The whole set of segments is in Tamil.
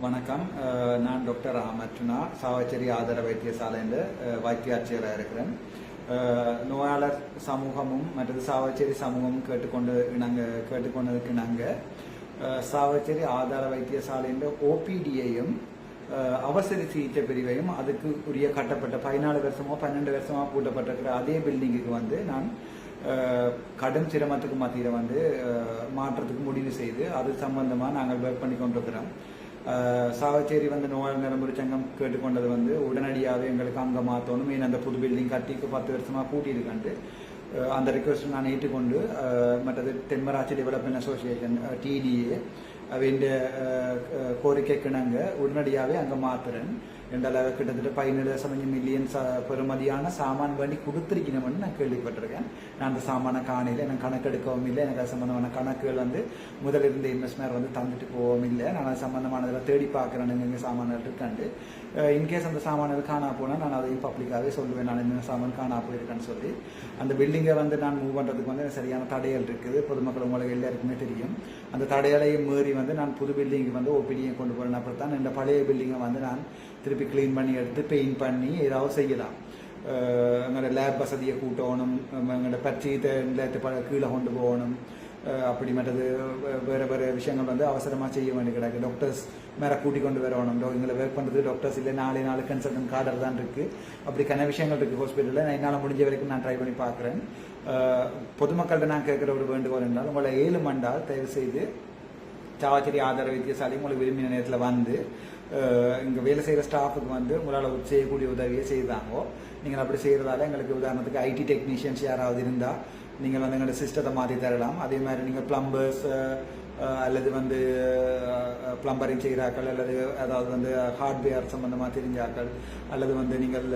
வணக்கம். நான் டாக்டர் அமர்னா சாவச்சேரி ஆதார வைத்தியசாலையில் வைத்தியாட்சியராக இருக்கிறேன். நோயாளர் சமூகமும் மற்றது சாவச்சேரி சமூகமும் கேட்டுக்கொண்டதுக்கு நாங்கள் சாவச்சேரி ஆதார வைத்தியசாலையின் ஓபிடியையும் அவசர சிகிச்சை பிரிவையும் அதுக்கு உரிய கட்டப்பட்ட 14 வருஷமோ 12 வருஷமா பூட்டப்பட்டிருக்கிற அதே பில்டிங்குக்கு வந்து நான் கடும் சிரமத்துக்கு மத்தியில் மாற்றத்துக்கு முடிவு செய்து அது சம்பந்தமாக நாங்கள் ஒர்க் பண்ணி கொண்டிருக்கிறோம். சாவச்சேரி நோயாளர் நலம்புரி சங்கம் கேட்டுக்கொண்டது உடனடியாகவே எங்களுக்கு அங்கே மாற்றணும், மீன் அந்த புது பில்டிங் கட்டிக்கு 10 வருஷமாக கூட்டியிருக்காண்டு அந்த ரிக்வெஸ்ட் நான் ஏற்றுக்கொண்டு மற்றது தென்மராட்சி டெவலப்மெண்ட் அசோசியேஷன் டிடிஏ அவருடைய கோரிக்கைக்கிணங்க உடனடியாகவே அங்கே மாத்துறேன். ரெண்டாவது கிட்டத்தட்ட 17 மில்லியன் பெறுமதியான சாமான் வேண்டி கொடுத்துருக்கணும்னு நான் கேள்விப்பட்டிருக்கேன். நான் அந்த சாமானை காணையில் எனக்கு கணக்கெடுக்கவும் இல்லை. எனக்கு அது சம்பந்தமான கணக்குகள் முதலிருந்த இன்வெஸ்ட்மெண்ட் தந்துட்டு போகவும் இல்லை. நான் அது சம்பந்தமானதில் தேடி பார்க்குறேன் எங்கள் சாமான்கள் இருக்காண்டு. இன்கேஸ் அந்த சாமான்கள் காணா போனால் நான் அதையும் பப்ளிக்காகவே சொல்லுவேன், நான் என்ன சாமான் காணா போயிருக்கேன்னு சொல்லி. அந்த பில்டிங்கை நான் மூவ் பண்ணுறதுக்கு சரியான தடைகள் இருக்குது. பொதுமக்கள் உங்களுக்கு எல்லாருக்குமே தெரியும். அந்த தடைகளையும் மீறி நான் புது பில்டிங்கு ஓபிடியை கொண்டு போகிறேன். அப்புறம் தான் இந்த பழைய பில்டிங்கை நான் திருப்பி கிளீன் பண்ணி எடுத்து பெயிண்ட் பண்ணி ஏதாவது செய்யலாம். எங்களோட லேப் வசதியை கூட்டணும், எங்களோட பச்சையத்தை கீழே கொண்டு போகணும். அப்படி மற்றது வேறு விஷயங்கள் அவசரமாக செய்ய வேண்டி கிடக்கு. டாக்டர்ஸ் மேலே கூட்டி கொண்டு வரணும். எங்களை ஒர்க் பண்ணுறது டாக்டர்ஸ் இல்லை, 4 கன்சல்டன்ட் கார்டர் தான் இருக்குது. அப்படி விஷயங்கள் இருக்குது ஹாஸ்பிட்டலில். என்னால் முடிஞ்ச வரைக்கும் நான் ட்ரை பண்ணி பார்க்குறேன். பொதுமக்கள்கிட்ட நான் கேட்குற ஒரு வேண்டுகோள் என்றால், உங்களை 7 மண்டால் தயவு செய்து சாவச்சேரி ஆதார வைத்தியசாலையும் உங்களுக்கு விரும்பின நேரத்தில் இங்கே வேலை செய்கிற ஸ்டாஃபுக்கு உங்களால் செய்யக்கூடிய உதவியை செய்தாங்கோ. நீங்கள் அப்படி செய்கிறதால எங்களுக்கு உதாரணத்துக்கு ஐடி டெக்னீஷியன்ஸ் யாராவது இருந்தால் நீங்கள் எங்களோட சிஸ்டத்தை மாற்றி தரலாம். அதே மாதிரி நீங்கள் பிளம்பர்ஸ் அல்லது பிளம்பரிங் செய்கிறாக்கள் அல்லது அதாவது ஹார்ட்வேர் சம்பந்தமாக தெரிஞ்சாக்கள் அல்லது நீங்கள்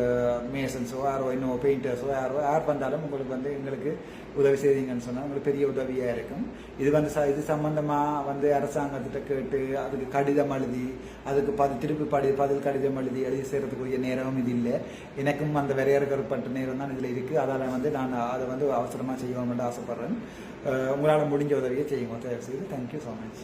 மேசன்ஸோ யாரோ இன்னும் பெயிண்டர்ஸோ யார் வந்தாலும் உங்களுக்கு எங்களுக்கு உதவி செய்தீங்கன்னு சொன்னால் உங்களுக்கு பெரிய உதவியாக இருக்கும். இது சம்பந்தமாக அரசாங்கத்திட்ட கேட்டு அதுக்கு கடிதம் எழுதி அதுக்கு திருப்பி பதில் கடிதம் எழுதி செய்கிறதுக்குரிய நேரமும் இது இல்லை. எனக்கும் அந்த வரையறுக்கப்பட்ட நேரம் தான் இதில் இருக்குது. அதால் நான் அதை அவசரமாக செய்யணும்னு ஆசைப்பட்றேன். உங்களால் முடிஞ்ச உதவியை செய்யுங்க. தயவு செய்து. Thank you so much.